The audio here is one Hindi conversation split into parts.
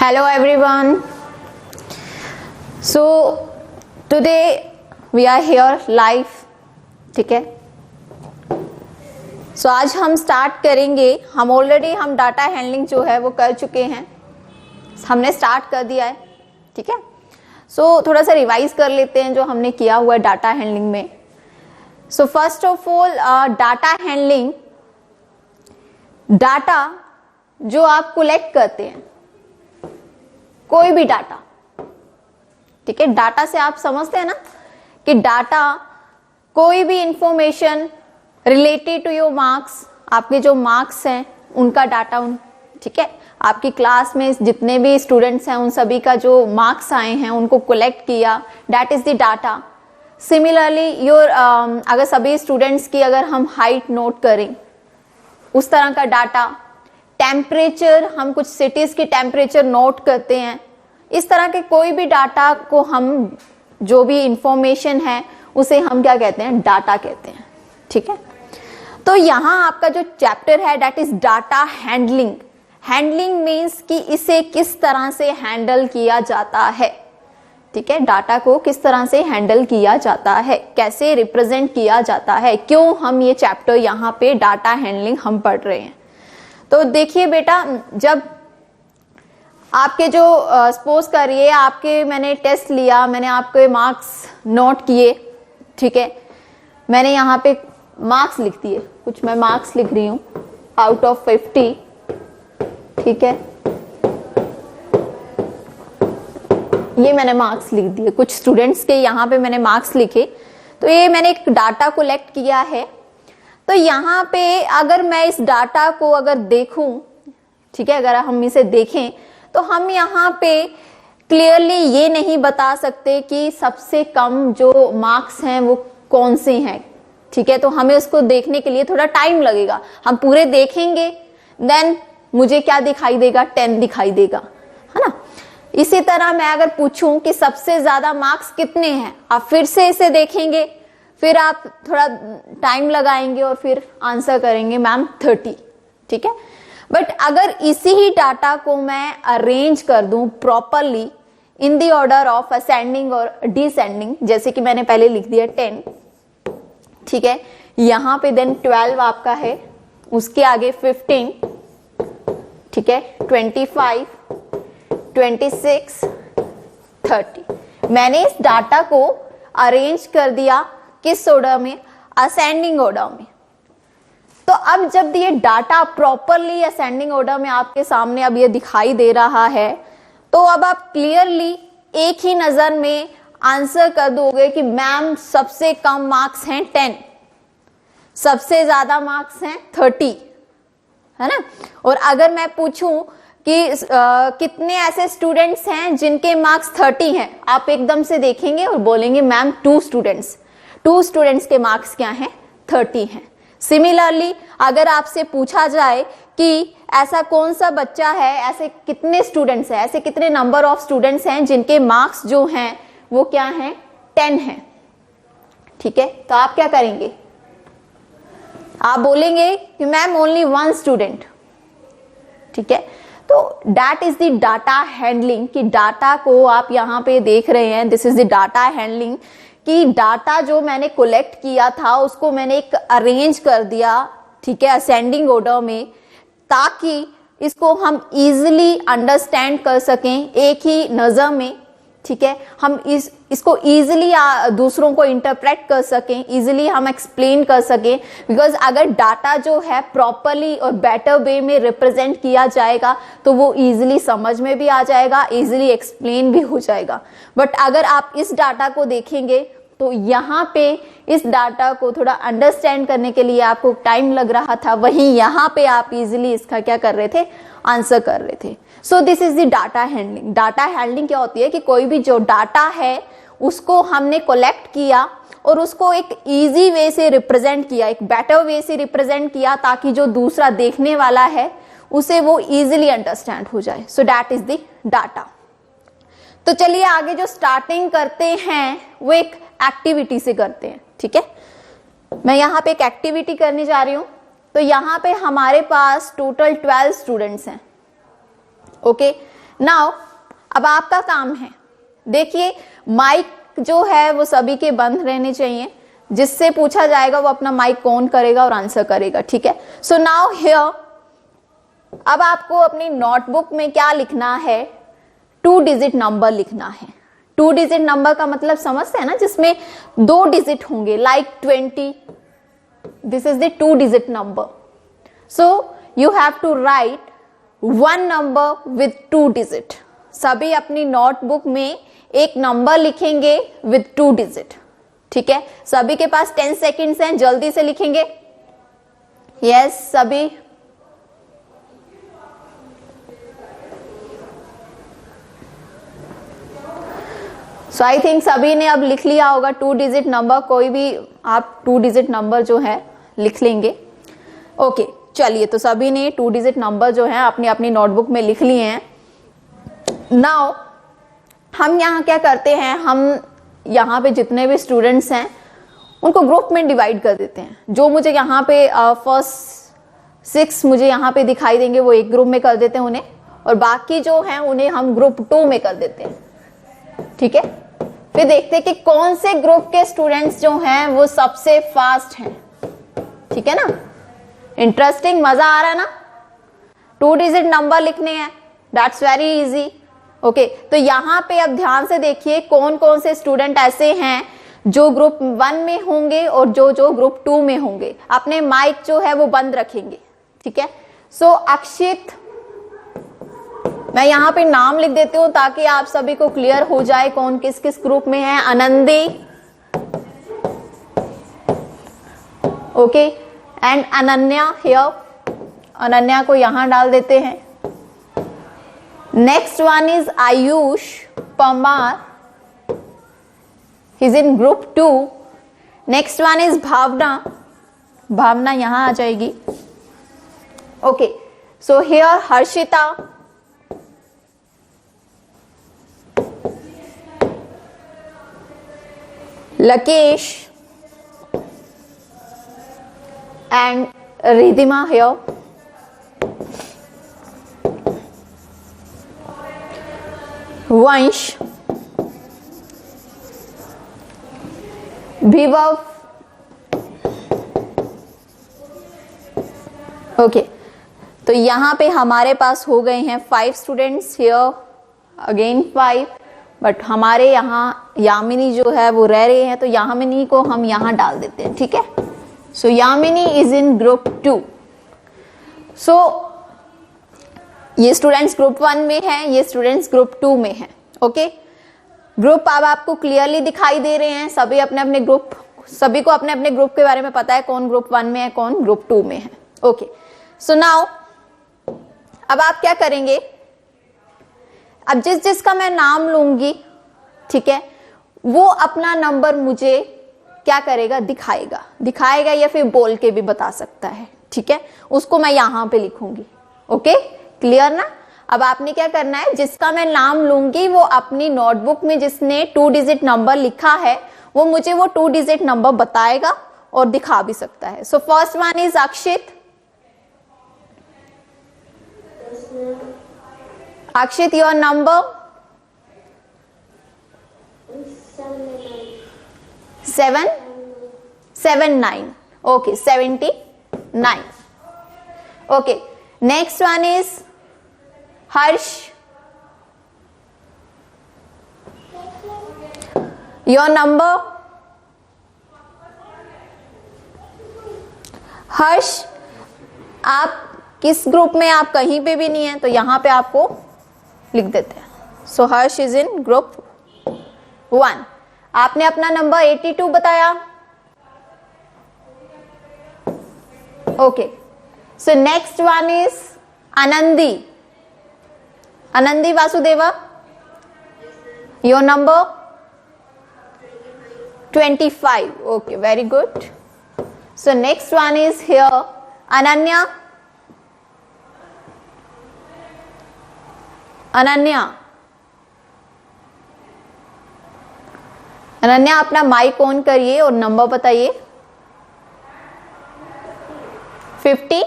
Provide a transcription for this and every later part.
Hello everyone. So today we are here live. ठीक है. So आज हम स्टार्ट करेंगे. हम डाटा हैंडलिंग जो है वो कर चुके हैं, हमने स्टार्ट कर दिया है. ठीक है. सो थोड़ा सा रिवाइज कर लेते हैं जो हमने किया हुआ है डाटा हैंडलिंग में. So first of all data handling, data जो आप कलेक्ट करते हैं, कोई भी डाटा. ठीक है. डाटा से आप समझते हैं ना कि डाटा कोई भी information related to your marks, आपके जो मार्क्स हैं उनका डाटा. ठीक है. आपकी क्लास में जितने भी स्टूडेंट्स हैं उन सभी का जो मार्क्स आए हैं उनको कलेक्ट किया, that is the data. Similarly your अगर सभी स्टूडेंट्स की अगर हम हाइट नोट करें, उस तरह का डाटा. टेम्परेचर, हम कुछ सिटीज की टेम्परेचर नोट करते हैं. इस तरह के कोई भी डाटा को हम, जो भी इंफॉर्मेशन है उसे हम क्या कहते हैं, डाटा कहते हैं. ठीक है. तो यहां आपका जो चैप्टर है that is data handling. Handling means कि इसे किस तरह से हैंडल किया जाता है. ठीक है. डाटा को किस तरह से हैंडल किया जाता है, कैसे रिप्रेजेंट किया जाता है, क्यों हम ये चैप्टर यहाँ पे डाटा हैंडलिंग हम पढ़ रहे हैं. तो देखिए बेटा, जब आपके जो सपोज करिए आपके मैंने टेस्ट लिया, मैंने आपके मार्क्स नोट किए. ठीक है. मैंने यहाँ पे मार्क्स लिख दिए, कुछ मैं मार्क्स लिख रही हूं आउट ऑफ 50. ठीक है. ये मैंने मार्क्स लिख दिए, कुछ स्टूडेंट्स के यहाँ पे मैंने मार्क्स लिखे. तो ये मैंने एक डाटा कलेक्ट किया है. तो यहाँ पे अगर मैं इस डाटा को अगर देखूं, ठीक है, अगर हम इसे देखें तो हम यहाँ पे क्लियरली ये नहीं बता सकते कि सबसे कम जो मार्क्स हैं वो कौन से हैं. ठीक है. तो हमें उसको देखने के लिए थोड़ा टाइम लगेगा. हम पूरे देखेंगे देन मुझे क्या दिखाई देगा, 10 दिखाई देगा, है ना. इसी तरह मैं अगर पूछूं कि सबसे ज्यादा मार्क्स कितने हैं, आप फिर से इसे देखेंगे, फिर आप थोड़ा टाइम लगाएंगे और फिर आंसर करेंगे मैम 30. ठीक है. बट अगर इसी ही डाटा को मैं अरेंज कर दूं properly in the order of ascending और डिसेंडिंग, जैसे कि मैंने पहले लिख दिया 10. ठीक है. यहां पे देन 12 आपका है, उसके आगे 15. ठीक है. 25, 26, 30. मैंने इस डाटा को अरेंज कर दिया किस ऑर्डर में, असेंडिंग ऑर्डर में. तो अब जब ये डाटा प्रॉपरली असेंडिंग ऑर्डर में आपके सामने अब ये दिखाई दे रहा है, तो अब आप क्लियरली एक ही नजर में आंसर कर दोगे कि मैम सबसे कम मार्क्स हैं 10, सबसे ज्यादा मार्क्स हैं 30, है ना. और अगर मैं पूछूं कि कितने ऐसे स्टूडेंट्स हैं जिनके मार्क्स 30 हैं, आप एकदम से देखेंगे और बोलेंगे मैम 2 स्टूडेंट्स के मार्क्स क्या हैं, 30 हैं. सिमिलरली अगर आपसे पूछा जाए कि ऐसा कौन सा बच्चा है, ऐसे कितने स्टूडेंट्स हैं, ऐसे कितने नंबर ऑफ स्टूडेंट्स हैं जिनके मार्क्स जो हैं वो क्या हैं, 10 हैं. ठीक है. तो आप क्या करेंगे, आप बोलेंगे कि मैम ओनली 1 स्टूडेंट. ठीक है. तो that is the data handling, कि डाटा को आप यहाँ पे देख रहे हैं, this is the data handling, कि डाटा जो मैंने कलेक्ट किया था उसको मैंने एक अरेंज कर दिया. ठीक है. असेंडिंग ऑर्डर में, ताकि इसको हम इजीली अंडरस्टैंड कर सकें एक ही नजर में. ठीक है. हम इसको इजीली दूसरों को इंटरप्रेट कर सकें, इजीली हम एक्सप्लेन कर सकें. बिकॉज अगर डाटा जो है प्रॉपरली और बेटर वे में रिप्रेजेंट किया जाएगा तो वो इजीली समझ में भी आ जाएगा, इजीली एक्सप्लेन भी हो जाएगा. बट अगर आप इस डाटा को देखेंगे तो यहाँ पे इस डाटा को थोड़ा अंडरस्टैंड करने के लिए आपको टाइम लग रहा था, वहीं यहाँ पे आप इजीली इसका क्या कर रहे थे, आंसर कर रहे थे. So this is the data handling. Data handling क्या होती है कि कोई भी जो डाटा है उसको हमने कलेक्ट किया और उसको एक इजी वे से रिप्रेजेंट किया, एक बेटर वे से रिप्रेजेंट किया, ताकि जो दूसरा देखने वाला है उसे वो इजीली अंडरस्टैंड हो जाए. So that is the data. तो चलिए आगे जो स्टार्टिंग करते हैं वो एक एक्टिविटी से करते हैं. ठीक है. मैं यहाँ पे एक एक्टिविटी करने जा रही हूं. तो यहाँ पे हमारे पास टोटल 12 स्टूडेंट्स हैं. ओके. नाउ अब आपका काम है, देखिए माइक जो है वो सभी के बंद रहने चाहिए, जिससे पूछा जाएगा वो अपना माइक ऑन करेगा और आंसर करेगा, ठीक है। सो नाउ हियर अब आपको अपनी नोटबुक में क्या लिखना है, 2 डिजिट नंबर लिखना है। 2 डिजिट नंबर का मतलब समझते हैं ना, जिसमें 2 डिजिट होंगे, like 20, this is the 2 digit number. So you have to write 1 number with 2 digit. सभी अपनी नोटबुक में एक नंबर लिखेंगे विथ 2 डिजिट, ठीक है। सभी के पास 10 सेकेंड्स हैं, जल्दी से लिखेंगे। यस सभी, सो आई थिंक सभी ने अब लिख लिया होगा 2 डिजिट नंबर। कोई भी आप 2 डिजिट नंबर जो है लिख लेंगे। ओके चलिए, तो सभी ने 2 डिजिट नंबर जो है अपनी अपनी नोटबुक में लिख लिए हैं। नाउ हम यहाँ क्या करते हैं, हम यहाँ पे जितने भी स्टूडेंट्स हैं उनको ग्रुप में डिवाइड कर देते हैं। जो मुझे यहाँ पे फर्स्ट 6 मुझे यहाँ पे दिखाई देंगे वो एक ग्रुप में कर देते हैं उन्हें, और बाकी जो हैं उन्हें हम ग्रुप 2 में कर देते हैं, ठीक है। फिर देखते हैं कि कौन से ग्रुप के स्टूडेंट्स जो हैं वो सबसे फास्ट हैं, ठीक है ना। इंटरेस्टिंग, मजा आ रहा है ना। 2 डिजिट नंबर लिखने हैं, दैट्स वेरी इजी। ओके तो यहां पे अब ध्यान से देखिए कौन कौन से स्टूडेंट ऐसे हैं जो ग्रुप 1 में होंगे और जो ग्रुप 2 में होंगे। अपने माइक जो है वो बंद रखेंगे, ठीक है। सो अक्षित, मैं यहाँ पे नाम लिख देती हूँ ताकि आप सभी को क्लियर हो जाए कौन किस किस ग्रुप में है। Anandi, okay, and Ananya here, Ananya को यहां डाल देते हैं। Next one is Ayush Parmar, he is in group 2। Next one is भावना, भावना यहां आ जाएगी। Okay so here Harshita, Lakesh and Ridhima here. Vansh, Vibhav, okay तो यहां पे हमारे पास हो गए हैं 5 स्टूडेंट्स हियर, अगेन 5, बट हमारे यहाँ यामिनी जो है वो रह रहे हैं, तो यामिनी को हम यहां डाल देते हैं, ठीक है। सो यामिनी इज इन ग्रुप 2। सो ये स्टूडेंट्स ग्रुप 1 में हैं, ये स्टूडेंट्स ग्रुप 2 में हैं, ओके। ग्रुप अब आपको क्लियरली दिखाई दे रहे हैं, सभी अपने अपने ग्रुप, सभी को अपने अपने ग्रुप के बारे में पता है कौन ग्रुप 1 में है कौन ग्रुप 2 में है, ओके। सो नाउ अब आप क्या करेंगे, अब जिस जिसका मैं नाम लूंगी, ठीक है, वो अपना नंबर मुझे क्या करेगा, दिखाएगा या फिर बोल के भी बता सकता है, ठीक है। उसको मैं यहां पे लिखूंगी, ओके, क्लियर ना। अब आपने क्या करना है, जिसका मैं नाम लूंगी वो अपनी नोटबुक में जिसने 2 डिजिट नंबर लिखा है वो मुझे वो 2 डिजिट नंबर बताएगा और दिखा भी सकता है। So first one is Akshit. Akshit, your number 779, okay 79, okay. Next one is Harsh, your number. Harsh, आप किस ग्रुप में, आप कहीं पे भी नहीं है तो यहां पे आपको लिख देते हैं। सो हर्ष इज इन ग्रुप 1। आपने अपना नंबर 82 बताया, okay. So next one is Anandi, Anandi Vasudeva, your number 25, okay very good. So next one is here Ananya, Ananya, Ananya अपना माइक ऑन करिए और नंबर बताइए। 50,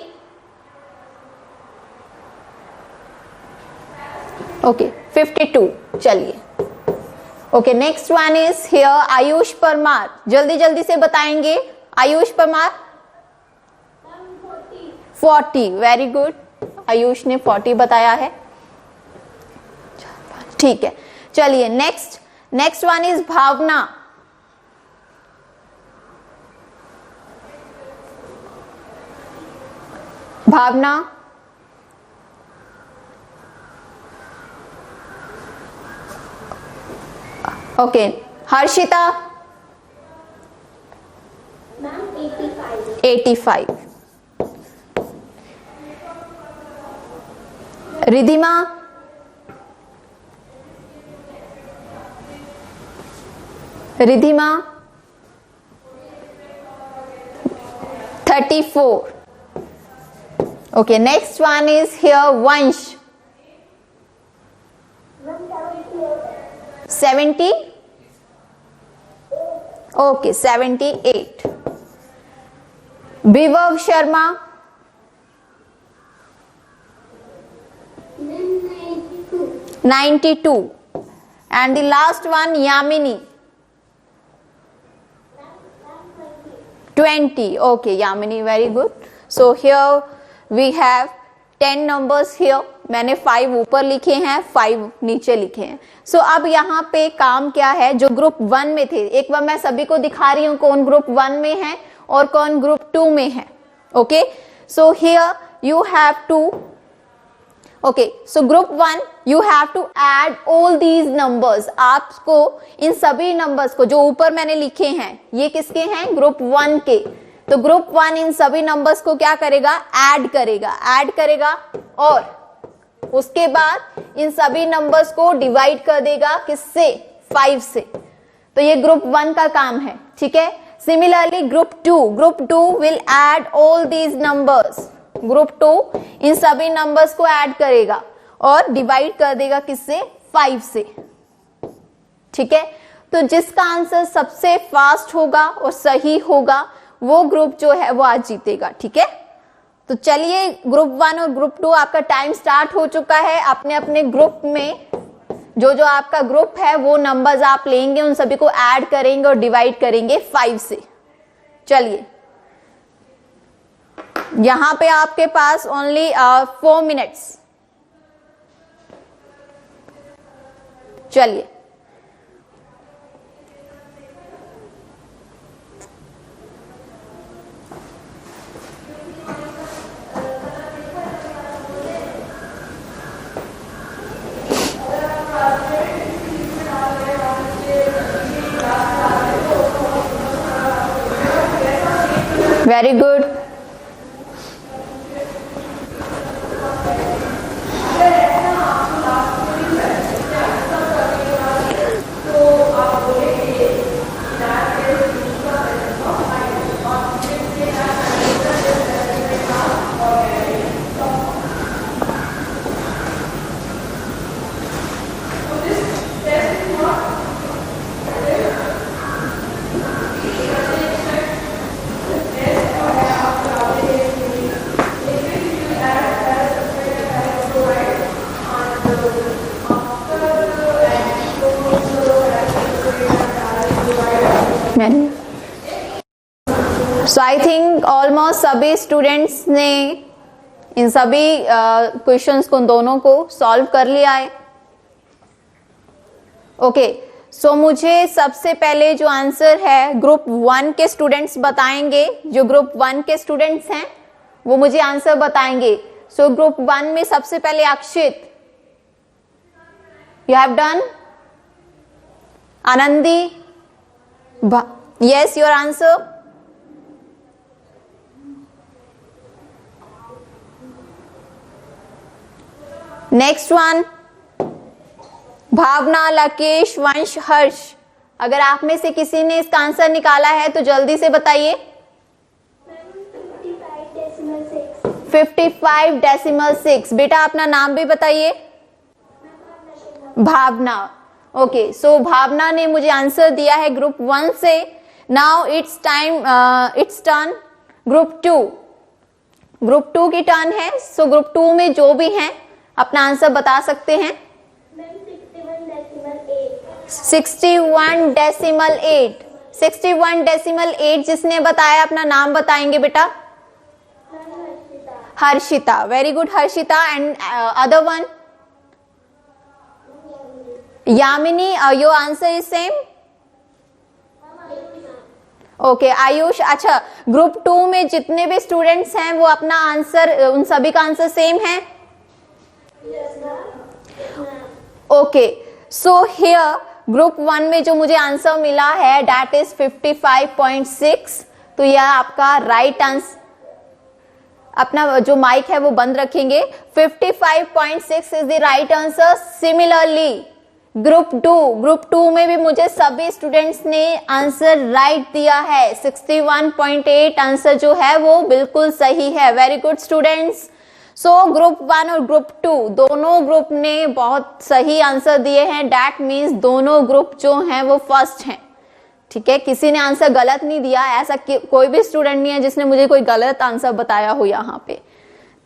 ओके 52। चलिए okay, next one is here Ayush Parmar, जल्दी जल्दी से बताएंगे। आयुष परमार 40, वेरी गुड, आयुष ने 40 बताया है। ठीक है, चलिए next one is Bhavna. Bhavna okay, Harshita 85, Ridhima 34। Okay, next one is here Vansh 70. Okay, 78. Bhivav Sharma 92. And the last one Yamini 20. Okay, Yamini, very good. So here we have 10 numbers here. मैंने 5 ऊपर लिखे हैं, 5 नीचे लिखे हैं। सो अब यहाँ पे काम क्या है, जो ग्रुप 1 में थे, एक बार मैं सभी को दिखा रही हूँ कौन ग्रुप 1 में है और कौन ग्रुप 2 में है। Okay, so here you have to, okay, so group 1 you have to add all these numbers. आपको इन सभी नंबर्स को जो ऊपर मैंने लिखे हैं, ये किसके हैं, ग्रुप 1 के। तो ग्रुप 1 इन सभी नंबर्स को क्या करेगा, ऐड करेगा और उसके बाद इन सभी नंबर्स को डिवाइड कर देगा किससे, 5 से। तो ये ग्रुप 1 का काम है, ठीक है। Similarly group 2 will add all these numbers. Group 2 इन सभी नंबर्स को ऐड करेगा और डिवाइड कर देगा किससे, 5 से, ठीक है। तो जिसका आंसर सबसे फास्ट होगा और सही होगा वो ग्रुप जो है वो आज जीतेगा, ठीक है। तो चलिए ग्रुप 1 और ग्रुप 2 आपका टाइम स्टार्ट हो चुका है। अपने अपने ग्रुप में जो जो आपका ग्रुप है वो नंबर्स आप लेंगे, उन सभी को ऐड करेंगे और डिवाइड करेंगे 5 से। चलिए यहां पे आपके पास ओनली 4 मिनट्स। चलिए very good. So I think almost सभी स्टूडेंट्स ने इन सभी क्वेश्चंस को दोनों को सॉल्व कर लिया है। ओके, सो मुझे सबसे पहले जो आंसर है ग्रुप 1 के स्टूडेंट्स बताएंगे। जो ग्रुप 1 के स्टूडेंट्स हैं वो मुझे आंसर बताएंगे। सो ग्रुप 1 में सबसे पहले Akshit, you have done. Anandi, yes your answer. Next one Bhavana, Lakesh, Vansh, Harsh. अगर आप में से किसी ने इसका आंसर निकाला है तो जल्दी से बताइए। 55.6। बेटा अपना नाम भी बताइए। भावना। ओके, सो भावना ने मुझे आंसर दिया है ग्रुप 1 से। Now it's turn group 2। Group 2 की टर्न है। सो ग्रुप 2 में जो भी हैं अपना आंसर बता सकते हैं। 61.8, 61.8 जिसने बताया अपना नाम बताएंगे बेटा? Harshita, very good Harshita. And other one? Yamini, your answer is same? Okay Ayush, अच्छा ग्रुप 2 में जितने भी स्टूडेंट्स हैं वो अपना आंसर, उन सभी का आंसर सेम है? ओके, सो हियर ग्रुप 1 में जो मुझे आंसर मिला है दैट इज 55.6, तो यह आपका राइट आंसर। अपना जो माइक है वो बंद रखेंगे। 55.6 is the right answer. Similarly group 2 में भी मुझे सभी स्टूडेंट्स ने आंसर राइट दिया है। 61.8 आंसर जो है वो बिल्कुल सही है। Very good students. सो ग्रुप 1 और ग्रुप 2 दोनों ग्रुप ने बहुत सही आंसर दिए हैं। दैट मीन्स दोनों ग्रुप जो हैं वो फर्स्ट हैं। ठीक है, किसी ने आंसर गलत नहीं दिया। ऐसा कोई भी स्टूडेंट नहीं है जिसने मुझे कोई गलत आंसर बताया हो यहाँ पे।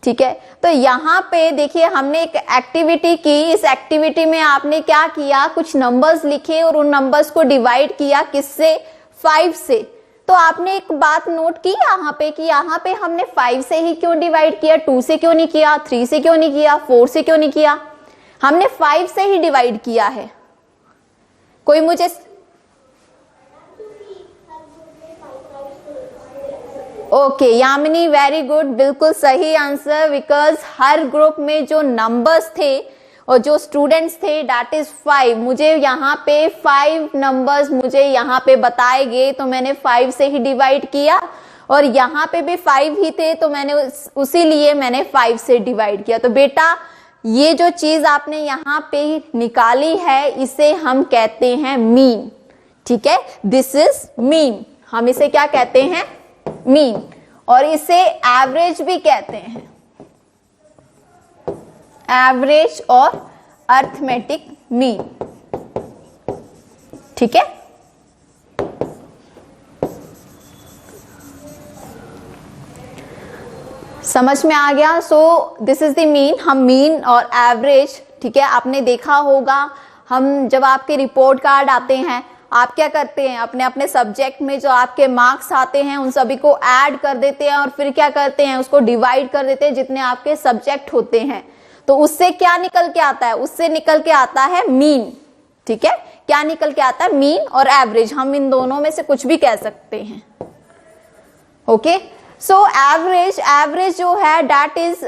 ठीक है, तो यहाँ पे देखिए हमने एक एक्टिविटी की। इस एक्टिविटी में आपने क्या किया, कुछ नंबर्स लिखे और उन नंबर्स को डिवाइड किया किससे? 5 से। तो आपने एक बात नोट की यहाँ पे कि यहाँ पे हमने 5 से ही क्यों डिवाइड किया, 2 से क्यों नहीं किया, 3 से क्यों नहीं किया, 4 से क्यों नहीं किया? हमने 5 से ही डिवाइड किया है। कोई मुझे ओके यामिनी, वेरी गुड, बिल्कुल सही आंसर। बिकॉज हर ग्रुप में जो नंबर्स थे और जो स्टूडेंट्स थे दैट इज 5। मुझे यहाँ पे 5 नंबर्स मुझे यहाँ पे बताए गए तो मैंने 5 से ही डिवाइड किया, और यहाँ पे भी 5 ही थे तो मैंने उसी लिए मैंने 5 से डिवाइड किया। तो बेटा ये जो चीज आपने यहाँ पे निकाली है इसे हम कहते हैं मीन। ठीक है, दिस इज मीन। हम इसे क्या कहते हैं? मीन। और इसे एवरेज भी कहते हैं, एवरेज और अर्थमेटिक मीन। ठीक है, समझ में आ गया? So this is the mean. हम मीन और एवरेज, ठीक है, आपने देखा होगा हम जब आपके रिपोर्ट कार्ड आते हैं आप क्या करते हैं, अपने अपने सब्जेक्ट में जो आपके मार्क्स आते हैं उन सभी को ऐड कर देते हैं और फिर क्या करते हैं, उसको डिवाइड कर देते हैं जितने आपके सब्जेक्ट होते हैं। तो उससे क्या निकल के आता है? उससे निकल के आता है मीन। ठीक है, क्या निकल के आता है? मीन और एवरेज। हम इन दोनों में से कुछ भी कह सकते हैं। ओके, सो एवरेज जो है दैट इज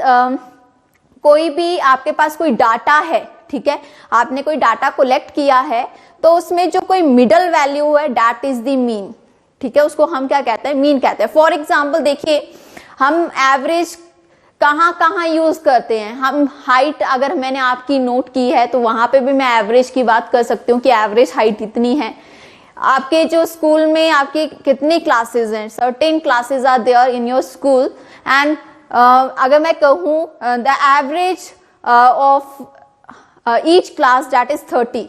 कोई भी आपके पास कोई डाटा है, ठीक है, आपने कोई डाटा कलेक्ट किया है तो उसमें जो कोई मिडल वैल्यू है दैट इज द मीन। ठीक है, उसको हम क्या कहते हैं? मीन कहते हैं। फॉर एग्जाम्पल देखिए हम एवरेज कहाँ कहाँ यूज करते हैं। हम हाइट अगर मैंने आपकी नोट की है तो वहां पे भी मैं एवरेज की बात कर सकती हूँ कि एवरेज हाइट इतनी है। आपके जो स्कूल में आपकी कितनी क्लासेस हैं, certain classes are there in your school and अगर मैं कहूँ the average of each class that is 30,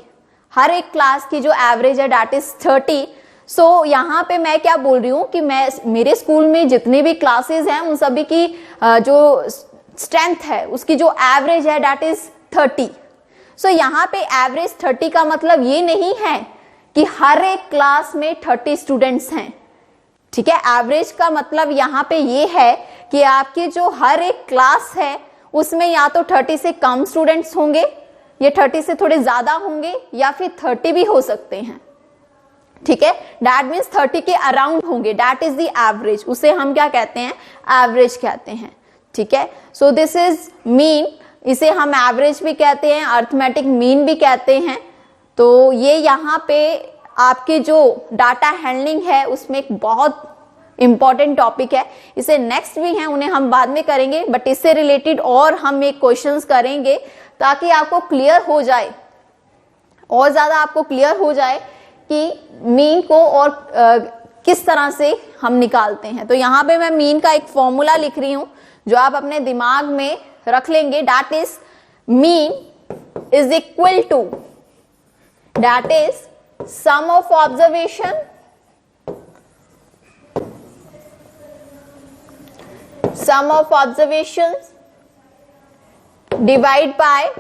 हर एक क्लास की जो एवरेज है दैट इज 30। सो यहाँ पे मैं क्या बोल रही हूँ कि मैं मेरे स्कूल में जितनी भी क्लासेस हैं उन सभी की जो स्ट्रेंथ है उसकी जो एवरेज है दैट इज 30। सो यहाँ पे एवरेज 30 का मतलब ये नहीं है कि हर एक क्लास में 30 स्टूडेंट्स हैं। ठीक है, एवरेज का मतलब यहाँ पे ये है कि आपकी जो हर एक क्लास है उसमें या तो 30 से कम स्टूडेंट्स होंगे, ये 30 से थोड़े ज्यादा होंगे, या फिर 30 भी हो सकते हैं। ठीक है, दैट मीन्स 30 के अराउंड होंगे, दैट इज द एवरेज। उसे हम क्या कहते हैं? एवरेज कहते हैं। ठीक है, सो दिस इज मीन। इसे हम एवरेज भी कहते हैं, अर्थमेटिक मीन भी कहते हैं। तो ये यहाँ पे आपके जो डाटा हैंडलिंग है उसमें एक बहुत इंपॉर्टेंट टॉपिक है। इसे नेक्स्ट भी है, उन्हें हम बाद में करेंगे, बट इससे रिलेटेड और हम एक क्वेश्चंस करेंगे ताकि आपको क्लियर हो जाए, और ज्यादा आपको क्लियर हो जाए कि मीन को और किस तरह से हम निकालते हैं। तो यहाँ पे मैं मीन का एक फॉर्मूला लिख रही हूं जो आप अपने दिमाग में रख लेंगे। That is mean is equal to, that is sum of observation divide by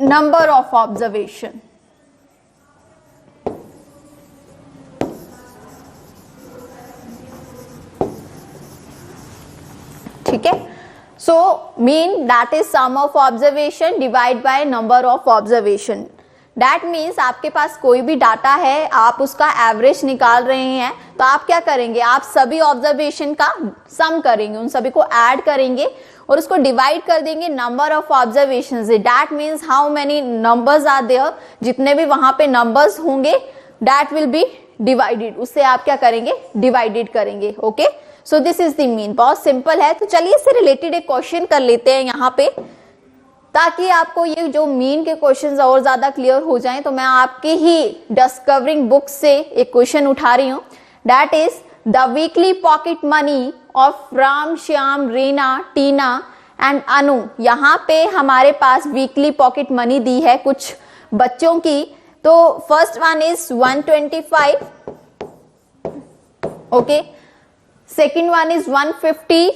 number of observation. ठीक है, so mean that is sum of observation divide by number of observation. That means आपके पास कोई भी डाटा है, आप उसका एवरेज निकाल रहे हैं, तो आप क्या करेंगे, आप सभी ऑब्जर्वेशन का सम करेंगे, उन सभी को ऐड करेंगे और उसको डिवाइड कर देंगे नंबर ऑफ ऑब्जर्वेशन से। That means how many numbers are there, जितने भी वहां पे नंबर्स होंगे दैट विल बी डिवाइडेड, उससे आप क्या करेंगे, डिवाइडेड करेंगे। Okay, so this is the mean. बहुत सिंपल है। तो चलिए इससे रिलेटेड एक क्वेश्चन कर लेते हैं यहाँ पे, ताकि आपको ये जो मीन के क्वेश्चंस और ज्यादा क्लियर हो जाएं। तो मैं आपके ही डिस्कवरिंग बुक से एक क्वेश्चन उठा रही हूँ, that is the weekly pocket money of Ram, Shyam, Reena, Tina and Anu. यहाँ पे हमारे पास वीकली पॉकेट मनी दी है कुछ बच्चों की। तो first one is 125, okay, second one is 150,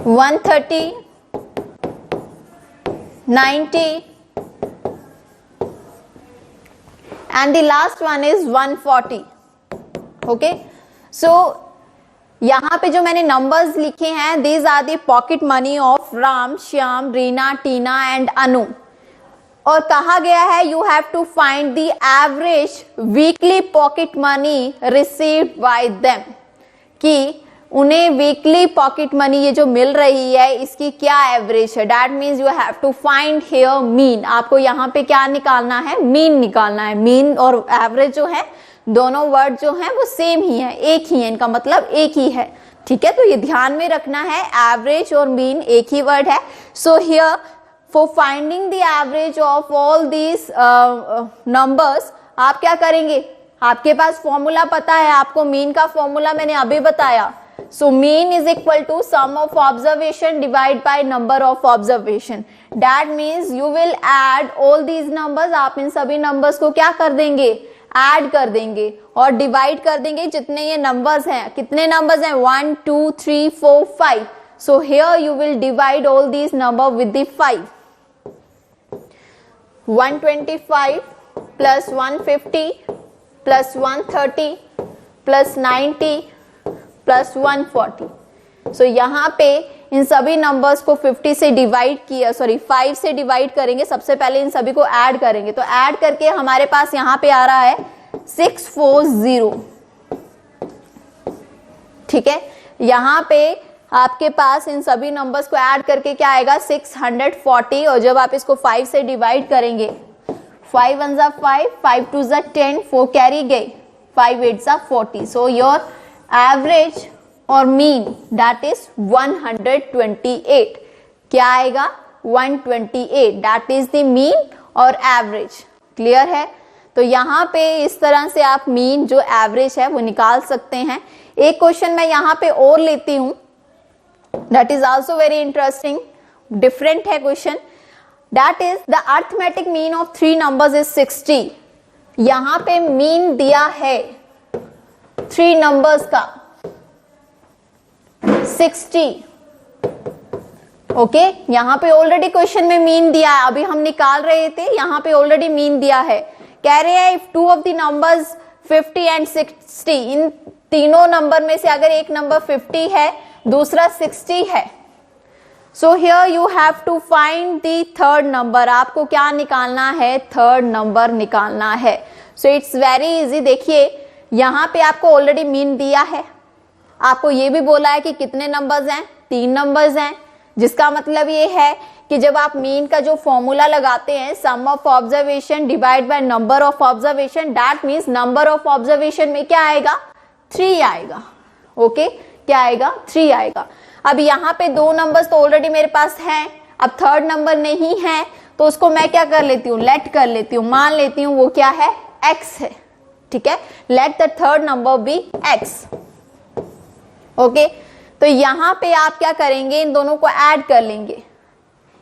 130, 90 and the last one is 140. okay, so यहां पे जो मैंने नंबर्स लिखे हैं, these are the pocket money of Ram, Shyam, Reena, Tina and Anu. और कहा गया है you have to find the average weekly pocket money received by them, कि उन्हें वीकली पॉकेट मनी ये जो मिल रही है इसकी क्या एवरेज है। That means you have to find here mean. आपको यहाँ पे क्या निकालना है, मीन निकालना है। मीन और एवरेज जो है दोनों वर्ड जो है वो सेम ही है, एक ही है, इनका मतलब एक ही है। ठीक है, तो ये ध्यान में रखना है, एवरेज और मीन एक ही वर्ड है। So here for finding the average of all these numbers आप क्या करेंगे, आपके पास फॉर्मूला पता है, आपको मीन का फॉर्मूला मैंने अभी बताया। So mean is equal to sum of observation divided by number of observation. That means you will add all these numbers. आप इन सभी numbers को क्या कर देंगे, add कर देंगे और divide कर देंगे जितने ये numbers हैं। कितने numbers हैं, 1 2 3 4 5. So here you will divide all these number with the 5. 125 plus 150 plus 130 plus 90 plus 140। सो यहाँ पे इन सभी नंबर्स को 50 से डिवाइड किया, 5 से डिवाइड करेंगे। सबसे पहले इन सभी को ऐड करेंगे, तो ऐड करके हमारे पास यहाँ पे आ रहा है 640। ठीक है, यहाँ पे आपके पास इन सभी नंबर्स को ऐड करके क्या आएगा, 640। और जब आप इसको 5 से डिवाइड करेंगे, 5 1 जा 5, 5 2 जा 10, 4 कैरी गए, 5 8 जा 40। सो योर एवरेज और मीन दैट इज 128। क्या आएगा, 128, दैट इज द मीन और एवरेज। क्लियर है। तो यहाँ पे इस तरह से आप मीन जो एवरेज है वो निकाल सकते हैं। एक क्वेश्चन मैं यहाँ पे और लेती हूं, that is also very interesting, different है question. That is the arithmetic mean of 3 numbers is 60। यहाँ पे मीन दिया है 3 नंबर्स का 60। ओके, यहाँ पे ऑलरेडी क्वेश्चन में मीन दिया है, अभी हम निकाल रहे थे, यहाँ पे ऑलरेडी मीन दिया है। कह रहे हैं if 2 of the numbers 50 and 60, इन तीनों नंबर में से अगर एक नंबर 50 है दूसरा 60 है, so here you have to find the third number. आपको क्या निकालना है, थर्ड नंबर निकालना है। So it's very easy. देखिए यहाँ पे आपको ऑलरेडी मीन दिया है, आपको ये भी बोला है कि कितने नंबर्स हैं, 3 नंबर्स हैं, जिसका मतलब ये है कि जब आप मीन का जो फॉर्मूला लगाते हैं, sum of observation divide by number of observation, that means number of observation में क्या आएगा, 3 आएगा। ओके, क्या आएगा, 3 आएगा। अब यहाँ पे 2 नंबर्स तो ऑलरेडी मेरे पास हैं, अब थर्ड नंबर नहीं है तो उसको मैं क्या कर लेती हूँ, लेट कर लेती हूँ, मान लेती हूँ वो क्या है, x है। ठीक है, let the third number be x। Okay, तो यहां पे आप क्या करेंगे, इन दोनों को ऐड कर लेंगे।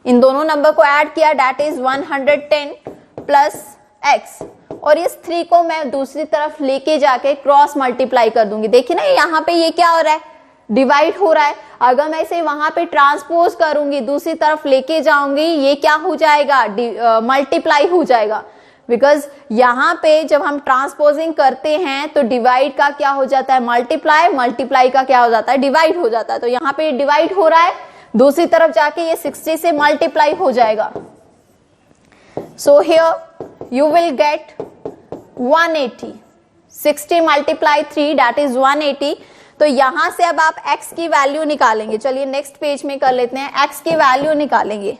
इन दोनों नंबर को ऐड किया, दैट इज 110 प्लस x। और इस 3 को मैं दूसरी तरफ लेके जाके क्रॉस मल्टीप्लाई कर दूंगी। देखिए ना यहाँ पे ये क्या हो रहा है, डिवाइड हो रहा है। अगर मैं इसे वहां पे ट्रांसपोज करूंगी, दूसरी तरफ लेके जाऊंगी, ये क्या हो जाएगा, मल्टीप्लाई हो जाएगा। बिकॉज यहाँ पे जब हम ट्रांसपोजिंग करते हैं तो डिवाइड का क्या हो जाता है, मल्टीप्लाई, मल्टीप्लाई का क्या हो जाता है, डिवाइड हो जाता है। तो यहाँ पे डिवाइड हो रहा है, दूसरी तरफ जाके ये 60 से मल्टीप्लाई हो जाएगा। सो here you will get 180, 60 multiply 3 that is 180। तो यहां से अब आप x की वैल्यू निकालेंगे। चलिए नेक्स्ट पेज में कर लेते हैं, x की वैल्यू निकालेंगे।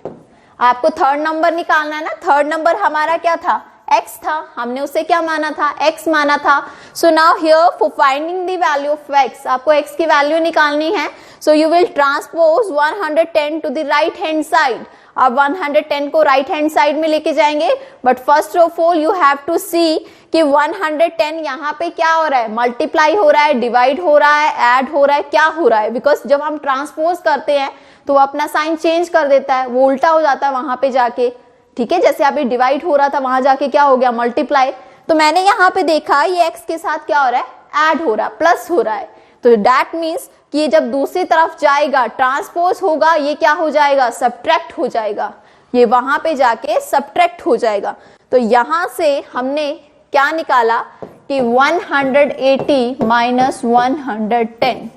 आपको थर्ड नंबर निकालना है ना, थर्ड नंबर हमारा क्या था, x था, हमने उसे क्या माना था, x माना था। So now here for finding the value of x, आपको x की वैल्यू निकालनी है। So you will transpose 110 to the right hand side. आप 110 को राइट हैंड साइड में लेके जाएंगे, but first of all you have to see कि 110 यहाँ पे क्या हो रहा है, मल्टीप्लाई हो रहा है, डिवाइड हो रहा है, ऐड हो रहा है, क्या हो रहा है। बिकॉज जब हम ट्रांसपोज करते हैं तो वो अपना साइन चेंज कर देता है, वो उल्टा हो जाता है वहां पे जाके, ठीक है। जैसे अभी डिवाइड हो रहा था, वहां जाके क्या हो गया, मल्टीप्लाई। तो मैंने यहाँ पे देखा ये x के साथ क्या हो रहा है, ऐड हो रहा है, प्लस हो रहा है। तो दैट मीन्स कि ये जब दूसरी तरफ जाएगा, ट्रांसपोज होगा, ये क्या हो जाएगा, सब्ट्रैक्ट हो जाएगा, ये वहां पे जाके सब्ट्रैक्ट हो जाएगा। तो यहां से हमने क्या निकाला कि 180 minus 110।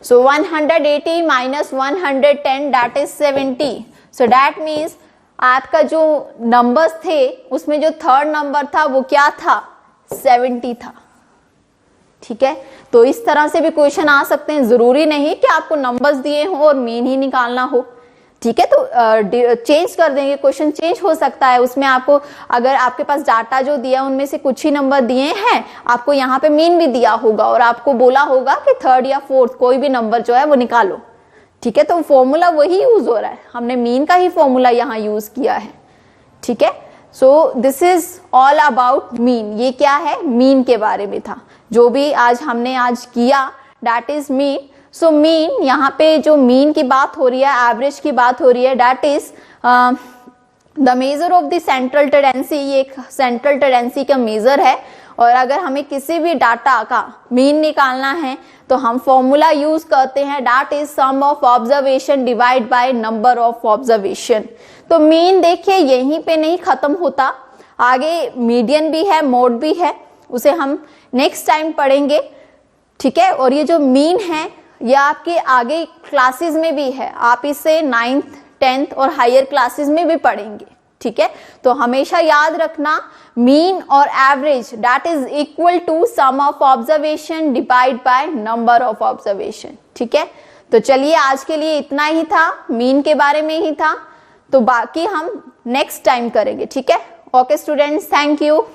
So 180 minus 110 that is 70। So that means आपका जो नंबर्स थे उसमें जो थर्ड नंबर था वो क्या था, 70 था, ठीक है। तो इस तरह से भी क्वेश्चन आ सकते हैं, जरूरी नहीं कि आपको नंबर्स दिए हो और मीन ही निकालना हो, ठीक है। तो चेंज कर देंगे, क्वेश्चन चेंज हो सकता है उसमें। आपको अगर आपके पास डाटा जो दिया उनमें से कुछ ही नंबर दिए हैं, आपको यहाँ पे मीन भी दिया होगा और आपको बोला होगा कि थर्ड या फोर्थ कोई भी नंबर जो है वो निकालो, ठीक है। तो फॉर्मूला वही यूज हो रहा है, हमने मीन का ही फॉर्मूला यहाँ यूज किया है, ठीक है। So this is all about mean. ये क्या है, मीन के बारे में था, जो भी हमने आज किया that is mean. So mean, यहाँ पे जो मीन की बात हो रही है, एवरेज की बात हो रही है, that is the measure of the central tendency. ये एक सेंट्रल टेंडेंसी का मेजर है। और अगर हमें किसी भी डाटा का मीन निकालना है तो हम फॉर्मूला यूज करते हैं, that is sum of observation divide by number of observation. तो मीन देखिए यहीं पे नहीं खत्म होता, आगे मीडियन भी है, मोड भी है, उसे हम नेक्स्ट टाइम पढ़ेंगे, ठीक है। और ये जो मीन है ये आपके आगे क्लासेस में भी है, आप इसे 9th 10th और हायर क्लासेस में भी पढ़ेंगे, ठीक है। तो हमेशा याद रखना, मीन और average that is equal to sum of observation divide by number of observation, ठीक है। तो चलिए आज के लिए इतना ही था, मीन के बारे में ही था, तो बाकी हम नेक्स्ट टाइम करेंगे, ठीक है। Okay students, thank you.